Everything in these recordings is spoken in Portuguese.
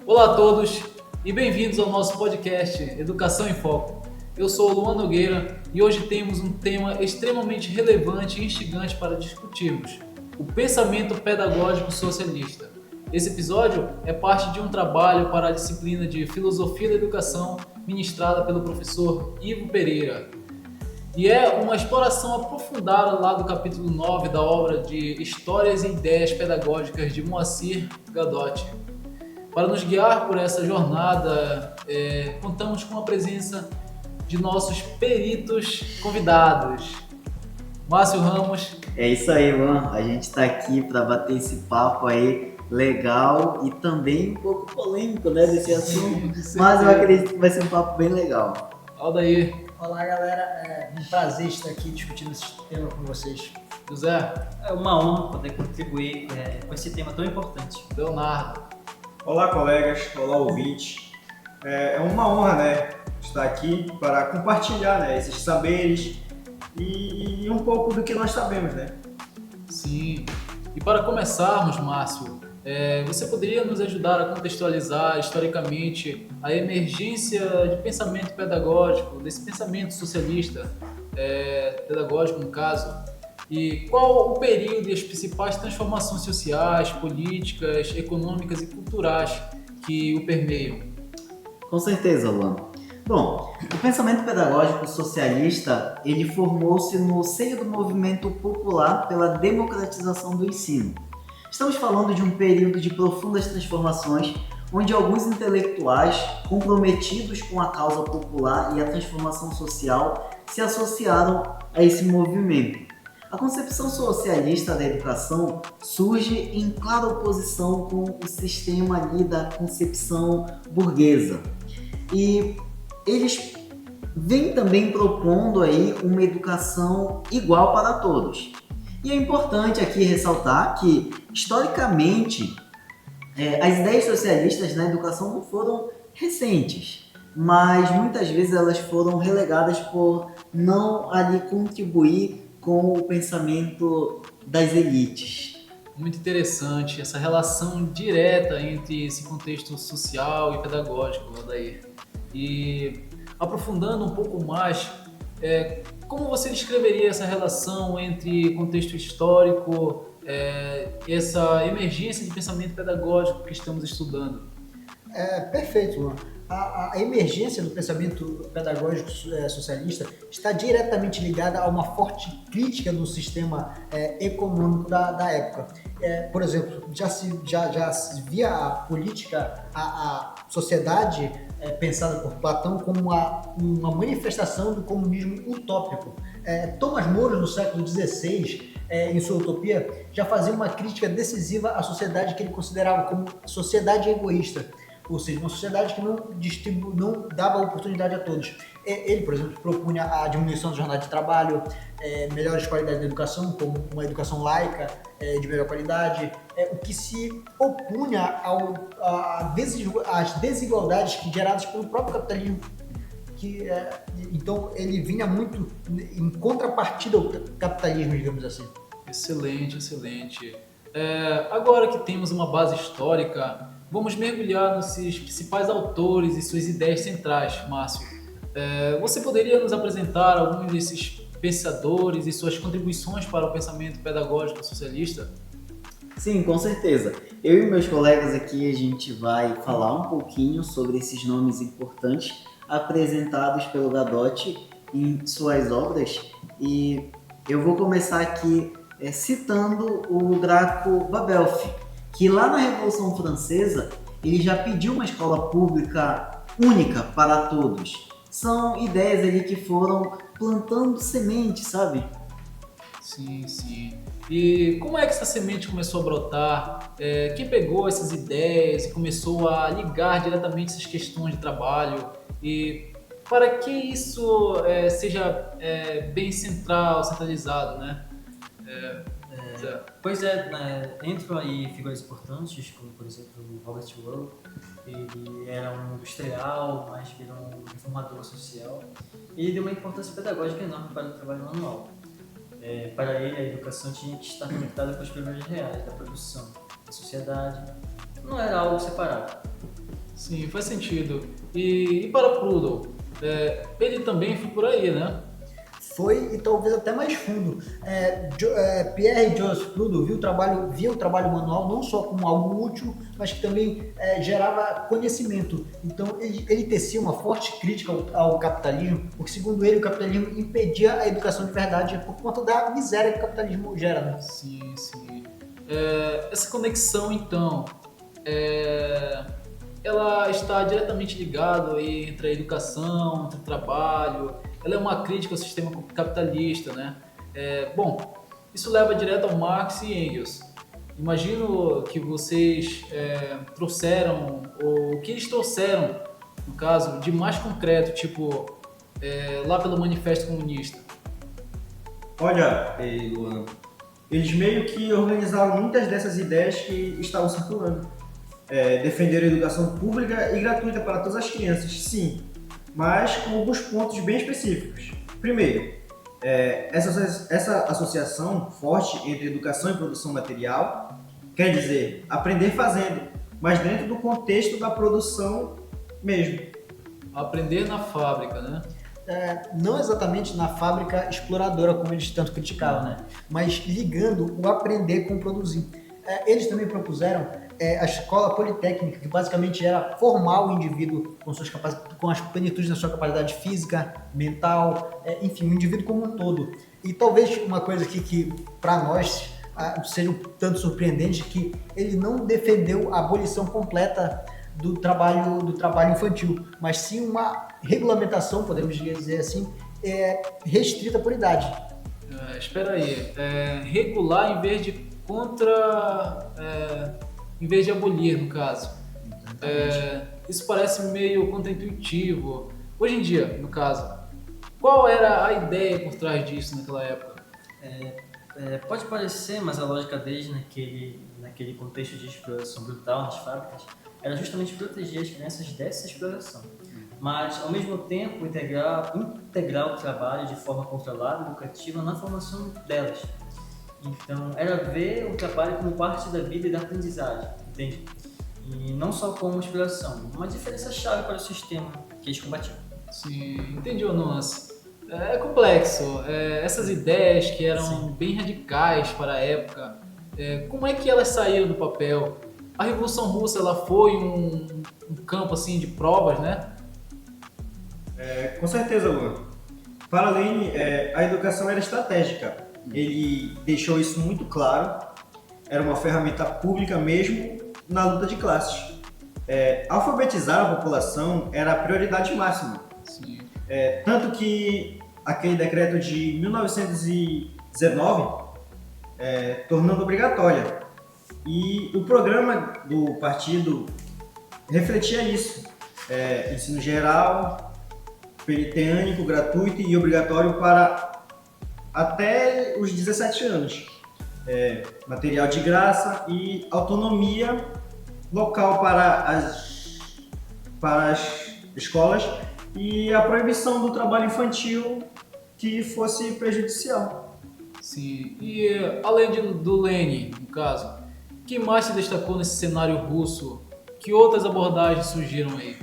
Olá a todos e bem-vindos ao nosso podcast Educação em Foco. Eu sou o Luan Nogueira e hoje temos um tema extremamente relevante e instigante para discutirmos: o pensamento pedagógico socialista. Esse episódio é parte de um trabalho para a disciplina de Filosofia da Educação ministrada pelo professor Ivo Pereira. E é uma exploração aprofundada lá do capítulo 9 da obra de Histórias e Ideias Pedagógicas de Moacir Gadotti. Para nos guiar por essa jornada, contamos com a presença de nossos peritos convidados. Márcio Ramos. É isso aí, Luan. A gente está aqui para bater esse papo aí legal e também um pouco polêmico, né, desse assunto. Mas eu acredito que vai ser um papo bem legal. Aldair. Olá, galera. É um prazer estar aqui discutindo esse tema com vocês. José. É uma honra poder contribuir com esse tema tão importante. Leonardo. Olá, colegas. Olá, ouvintes. É uma honra, né, estar aqui para compartilhar, né, esses saberes e um pouco do que nós sabemos, né? Sim. E para começarmos, Márcio, você poderia nos ajudar a contextualizar historicamente a emergência de pensamento pedagógico, desse pensamento socialista, pedagógico no caso, e qual o período e as principais transformações sociais, políticas, econômicas e culturais que o permeiam? Com certeza, Luan. Bom, o pensamento pedagógico socialista, ele formou-se no seio do movimento popular pela democratização do ensino. Estamos falando de um período de profundas transformações, onde alguns intelectuais comprometidos com a causa popular e a transformação social se associaram a esse movimento. A concepção socialista da educação surge em clara oposição com o sistema ali da concepção burguesa. E eles vêm também propondo aí uma educação igual para todos. E é importante aqui ressaltar que, historicamente, as ideias socialistas na educação não foram recentes, mas muitas vezes elas foram relegadas por não ali contribuir com o pensamento das elites. Muito interessante essa relação direta entre esse contexto social e pedagógico, Aldair. E aprofundando um pouco mais, como você descreveria essa relação entre contexto histórico e essa emergência de pensamento pedagógico que estamos estudando? Perfeito, Luan. A emergência do pensamento pedagógico socialista está diretamente ligada a uma forte crítica do sistema econômico da época. Por exemplo, já se via a política, a sociedade pensada por Platão como uma manifestação do comunismo utópico. Thomas More, no século XVI, em sua Utopia, já fazia uma crítica decisiva à sociedade que ele considerava como sociedade egoísta. Ou seja, uma sociedade que não dava oportunidade a todos. Ele, por exemplo, propunha a diminuição da jornada de trabalho, melhores qualidades da educação, como uma educação laica de melhor qualidade, o que se opunha às desigualdades geradas pelo próprio capitalismo. Então, ele vinha muito em contrapartida ao capitalismo, digamos assim. Excelente, excelente. Agora que temos uma base histórica, vamos mergulhar nesses principais autores e suas ideias centrais, Márcio. Você poderia nos apresentar alguns desses pensadores e suas contribuições para o pensamento pedagógico socialista? Sim, com certeza. Eu e meus colegas aqui, a gente vai falar um pouquinho sobre esses nomes importantes apresentados pelo Gadotti em suas obras. E eu vou começar aqui citando o Graco Babelfi, que lá na Revolução Francesa ele já pediu uma escola pública única para todos. São ideias ali que foram plantando sementes, sabe? Sim, sim. E como é que essa semente começou a brotar? Quem pegou essas ideias e começou a ligar diretamente essas questões de trabalho? E para que isso seja bem centralizado, né? Pois entram aí figuras importantes, como por exemplo o Robert Owen. Ele era um industrial, mas virou um reformador social. E ele deu uma importância pedagógica enorme para o trabalho manual. Para ele, a educação tinha que estar conectada com os problemas reais da produção, da sociedade. Não era algo separado. Sim, faz sentido. E para Prudhoe, ele também foi por aí, né? Foi e talvez até mais fundo. Pierre e Joseph Prudhoe via o trabalho manual não só como algo útil, mas que também gerava conhecimento. Então ele tecia uma forte crítica ao capitalismo, porque segundo ele o capitalismo impedia a educação de verdade por conta da miséria que o capitalismo gera, né? Sim, sim. Essa conexão, então, ela está diretamente ligada aí entre a educação, entre o trabalho. Ela é uma crítica ao sistema capitalista, né? Bom, isso leva direto ao Marx e Engels. Imagino que vocês trouxeram, ou o que eles trouxeram, no caso, de mais concreto, tipo, lá pelo Manifesto Comunista. Olha, Luan, eles meio que organizaram muitas dessas ideias que estavam circulando. Defender a educação pública e gratuita para todas as crianças, sim, mas com alguns pontos bem específicos. Primeiro, essa associação forte entre educação e produção material, quer dizer, aprender fazendo, mas dentro do contexto da produção mesmo. Aprender na fábrica, né? Não exatamente na fábrica exploradora, como eles tanto criticavam, né? Mas ligando o aprender com o produzir. Eles também propuseram a escola politécnica, que basicamente era formar o indivíduo com as plenitudes da sua capacidade física, mental, enfim, o indivíduo como um todo. E talvez uma coisa aqui que, para nós, seja um tanto surpreendente, que ele não defendeu a abolição completa do trabalho infantil, mas sim uma regulamentação, podemos dizer assim, restrita por idade. Espera aí, regular em vez de em vez de abolir, no caso. Isso parece meio contraintuitivo. Hoje em dia, no caso, qual era a ideia por trás disso naquela época? Pode parecer, mas a lógica deles naquele contexto de exploração brutal nas fábricas era justamente proteger as crianças dessa exploração. Mas, ao mesmo tempo, integrar o trabalho de forma controlada e educativa na formação delas. Então, era ver o trabalho como parte da vida e da aprendizagem, entende? E não só como inspiração, uma diferença-chave para o sistema que eles combatiam. Sim, entendi o nuance. É complexo. Essas ideias que eram bem radicais para a época, como é que elas saíram do papel? A Revolução Russa ela foi um campo assim, de provas, né? Com certeza, Luan. Para Lenin, a educação era estratégica. Ele deixou isso muito claro. Era uma ferramenta pública mesmo na luta de classes. Alfabetizar a população era a prioridade máxima. Sim. Tanto que aquele decreto de 1919 tornando obrigatória. E o programa do partido refletia isso. Ensino geral, peritênico, gratuito e obrigatório para até os 17 anos. Material de graça e autonomia local para as escolas e a proibição do trabalho infantil que fosse prejudicial. Sim. E além do Lenin, no caso, que mais se destacou nesse cenário russo? Que outras abordagens surgiram aí?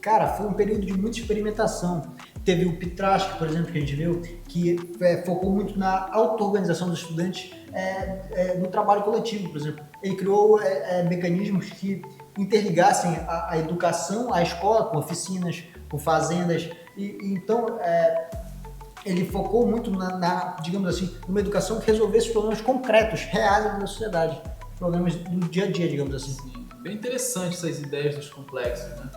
Cara, foi um período de muita experimentação. Teve o Pitrarsky, por exemplo, que a gente viu, que focou muito na auto-organização dos estudantes no trabalho coletivo, por exemplo. Ele criou mecanismos que interligassem a educação, a escola, com oficinas, com fazendas. Então, ele focou muito digamos assim, numa educação que resolvesse os problemas concretos, reais da sociedade. Problemas do dia a dia, digamos assim. Sim. Bem interessante essas ideias dos complexos, né?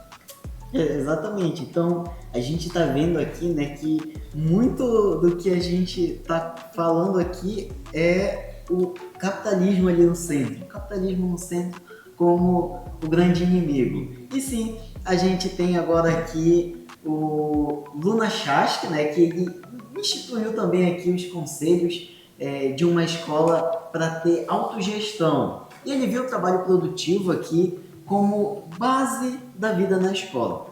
Exatamente. Então, a gente está vendo aqui, né, que muito do que a gente está falando aqui é o capitalismo ali no centro. O capitalismo no centro como o grande inimigo. E sim, a gente tem agora aqui o Lunácharsky, né, que ele instituiu também aqui os conselhos de uma escola para ter autogestão. E ele viu o trabalho produtivo aqui como base da vida na escola.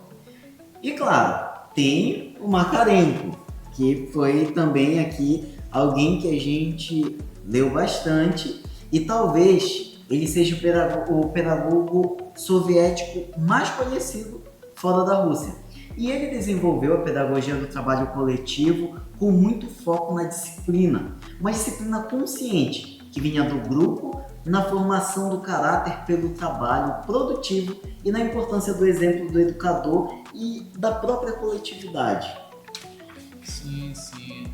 E claro, tem o Makarenko, que foi também aqui alguém que a gente leu bastante e talvez ele seja o pedagogo soviético mais conhecido fora da Rússia. E ele desenvolveu a pedagogia do trabalho coletivo com muito foco na disciplina, uma disciplina consciente que vinha do grupo, na formação do caráter pelo trabalho produtivo e na importância do exemplo do educador e da própria coletividade. Sim, sim.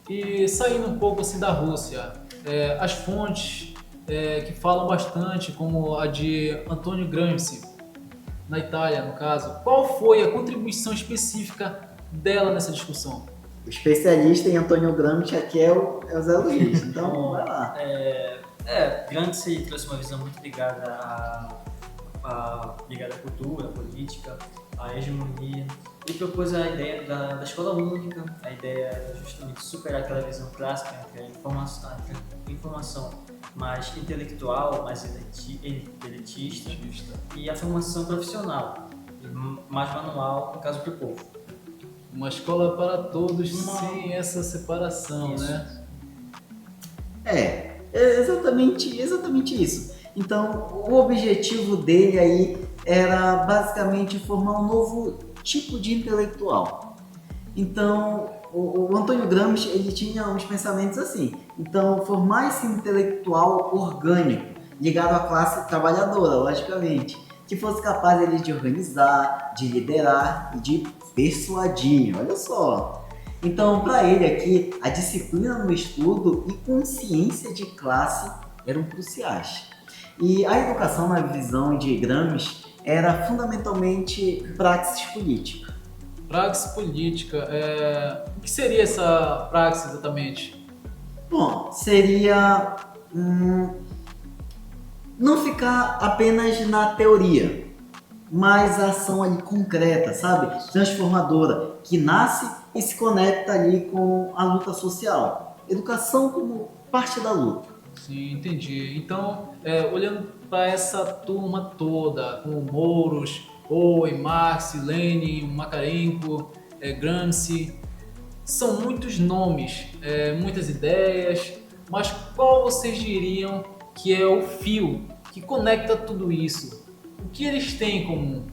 E saindo um pouco assim da Rússia, as fontes que falam bastante, como a de Antonio Gramsci, na Itália, no caso, qual foi a contribuição específica dela nessa discussão? O especialista em Antônio Gramsci aqui é o Zé Luiz, então vai lá. Gramsci trouxe uma visão muito ligada à cultura, à política, à hegemonia. Ele propôs a ideia da escola única, a ideia era justamente superar aquela visão clássica, que é a informação mais intelectual, mais elitista, e a formação profissional, mais manual, no caso do povo. Uma escola para todos sem essa separação, Isso. né? É exatamente isso. Então, o objetivo dele aí era basicamente formar um novo tipo de intelectual. Então, o Antônio Gramsci, ele tinha uns pensamentos assim. Então, formar esse intelectual orgânico, ligado à classe trabalhadora, logicamente, que fosse capaz ele de organizar, de liderar e de persuadir, olha só. Então, para ele aqui, a disciplina no estudo e consciência de classe eram cruciais. E a educação, na visão de Gramsci, era fundamentalmente praxis política. Praxis política, o que seria essa praxis exatamente? Bom, seria não ficar apenas na teoria, mas a ação ali concreta, sabe? Transformadora, que nasce e se conecta ali com a luta social. Educação como parte da luta. Sim, entendi. Então, olhando para essa turma toda, com Mouros, Owen, Marx, Lenin, Makarenko, Gramsci, são muitos nomes, muitas ideias, mas qual vocês diriam que é o fio que conecta tudo isso? O que eles têm em comum?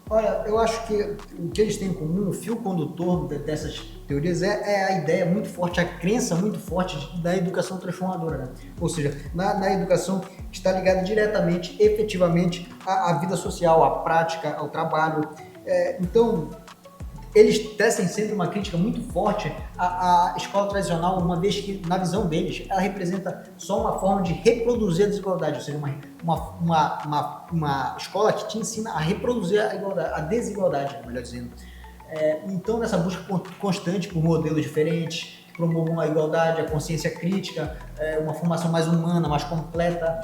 Olha, eu acho que o que eles têm em comum, o fio condutor dessas teorias é a ideia muito forte, a crença muito forte da educação transformadora, né? Ou seja, na educação que está ligada diretamente, efetivamente, à vida social, à prática, ao trabalho. Então, eles tecem sempre uma crítica muito forte à escola tradicional, uma vez que, na visão deles, ela representa só uma forma de reproduzir a desigualdade, ou seja, uma escola que te ensina a reproduzir a desigualdade, melhor dizendo. Então, nessa busca constante por modelos diferentes, que promovam a igualdade, a consciência crítica, uma formação mais humana, mais completa,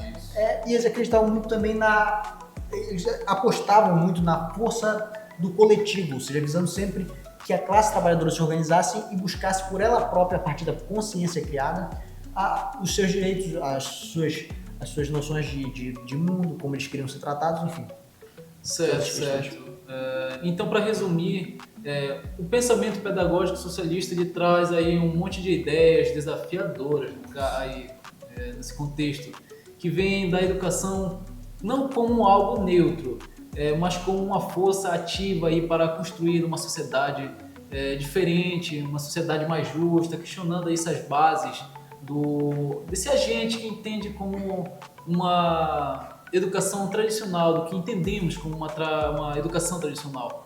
e eles acreditavam muito também eles apostavam muito na força do coletivo, ou seja, visando sempre que a classe trabalhadora se organizasse e buscasse por ela própria, a partir da consciência criada, os seus direitos, as suas noções de mundo, como eles queriam ser tratados, enfim. Certo. Então, para resumir, o pensamento pedagógico socialista ele traz aí um monte de ideias desafiadoras aí, nesse contexto, que vem da educação não como algo neutro, mas como uma força ativa aí para construir uma sociedade diferente, uma sociedade mais justa, questionando aí essas bases desse agente que entende como uma educação tradicional, do que entendemos como uma educação tradicional.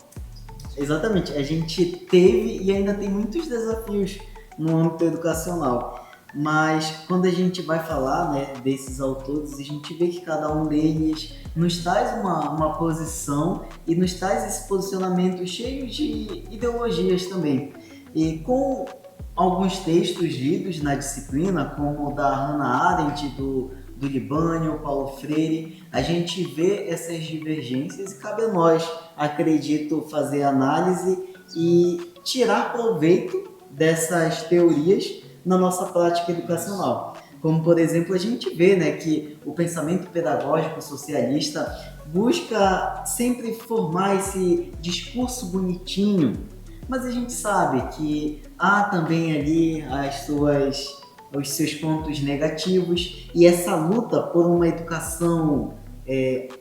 Exatamente, a gente teve e ainda tem muitos desafios no âmbito educacional. Mas quando a gente vai falar, né, desses autores, a gente vê que cada um deles nos traz uma posição e nos traz esse posicionamento cheio de ideologias também. E com alguns textos lidos na disciplina, como o da Hannah Arendt, do Libânio, Paulo Freire, a gente vê essas divergências e cabe a nós, acredito, fazer análise e tirar proveito dessas teorias na nossa prática educacional. Como, por exemplo, a gente vê, né, que o pensamento pedagógico socialista busca sempre formar esse discurso bonitinho, mas a gente sabe que há também ali os seus pontos negativos, e essa luta por uma educação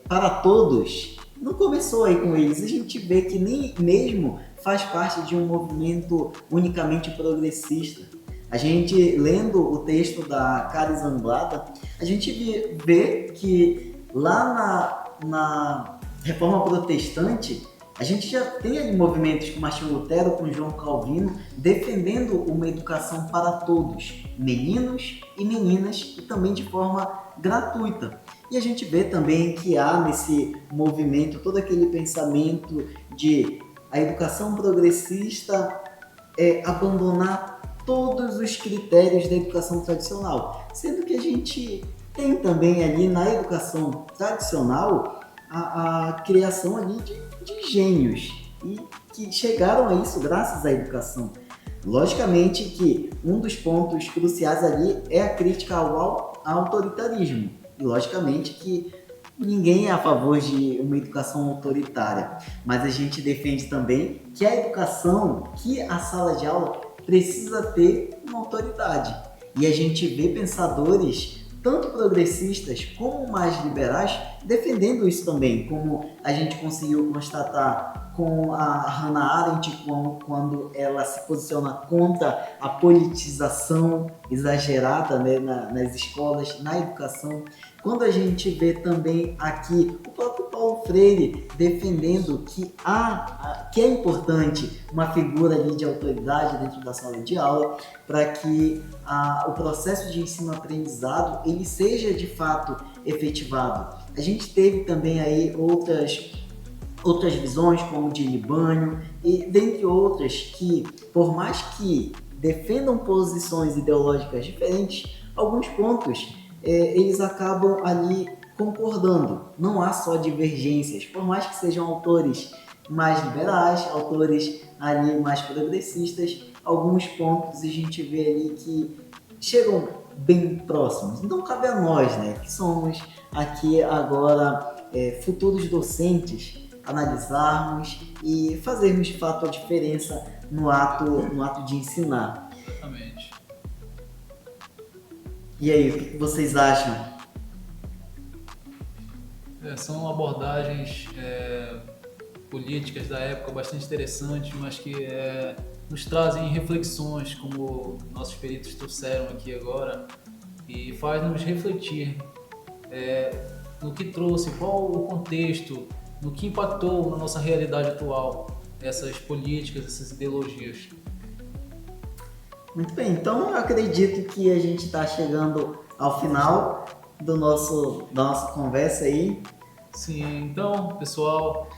para todos não começou aí com eles. A gente vê que nem mesmo faz parte de um movimento unicamente progressista. A gente, lendo o texto da Karen Zanglada, a gente vê que lá na Reforma Protestante, a gente já tem ali movimentos com Martinho Lutero, com João Calvino, defendendo uma educação para todos, meninos e meninas, e também de forma gratuita. E a gente vê também que há nesse movimento todo aquele pensamento de a educação progressista abandonar todos os critérios da educação tradicional, sendo que a gente tem também ali na educação tradicional a criação ali de gênios e que chegaram a isso graças à educação. Logicamente que um dos pontos cruciais ali é a crítica ao autoritarismo e logicamente que ninguém é a favor de uma educação autoritária, mas a gente defende também que a educação, que a sala de aula precisa ter uma autoridade. E a gente vê pensadores tanto progressistas como mais liberais defendendo isso também, como a gente conseguiu constatar com a Hannah Arendt quando ela se posiciona contra a politização exagerada, né, nas escolas, na educação. Quando a gente vê também aqui o próprio Paulo Freire defendendo que é importante uma figura ali de autoridade dentro da sala de aula para que o processo de ensino-aprendizado ele seja de fato efetivado. A gente teve também aí outras visões, como o de Libânio, e dentre outras que, por mais que defendam posições ideológicas diferentes, alguns pontos eles acabam ali concordando. Não há só divergências, por mais que sejam autores mais liberais, autores ali mais progressistas, alguns pontos a gente vê ali que chegam bem próximos. Então cabe a nós, né, que somos aqui agora futuros docentes, analisarmos e fazermos de fato a diferença no ato de ensinar. Exatamente. E aí, o que vocês acham? São abordagens políticas da época bastante interessantes, mas que nos trazem reflexões, como nossos peritos trouxeram aqui agora, e faz-nos refletir no que trouxe, qual o contexto, no que impactou na nossa realidade atual, essas políticas, essas ideologias. Muito bem, então eu acredito que a gente está chegando ao final da nossa conversa aí. Sim, então, pessoal,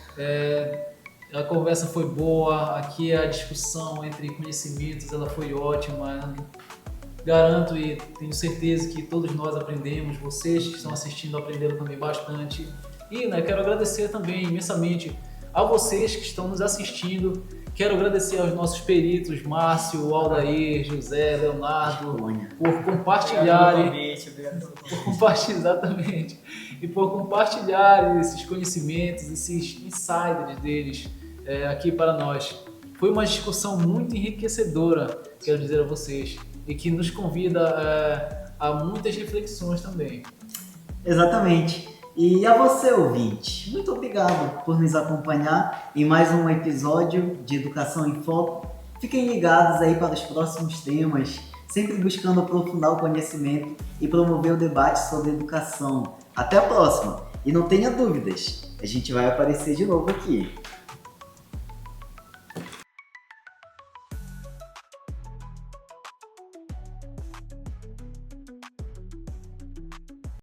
a conversa foi boa, aqui a discussão entre conhecimentos ela foi ótima. Garanto e tenho certeza que todos nós aprendemos, vocês que estão assistindo aprenderam também bastante. E quero agradecer também imensamente a vocês que estão nos assistindo. Quero agradecer aos nossos peritos, Márcio, Aldair, José, Leonardo, por compartilharem, exatamente, e por compartilharem esses conhecimentos, esses insiders deles aqui para nós. Foi uma discussão muito enriquecedora, quero dizer a vocês, e que nos convida a muitas reflexões também. Exatamente. E a você, ouvinte, muito obrigado por nos acompanhar em mais um episódio de Educação em Foco. Fiquem ligados aí para os próximos temas, sempre buscando aprofundar o conhecimento e promover o debate sobre educação. Até a próxima! E não tenha dúvidas, a gente vai aparecer de novo aqui.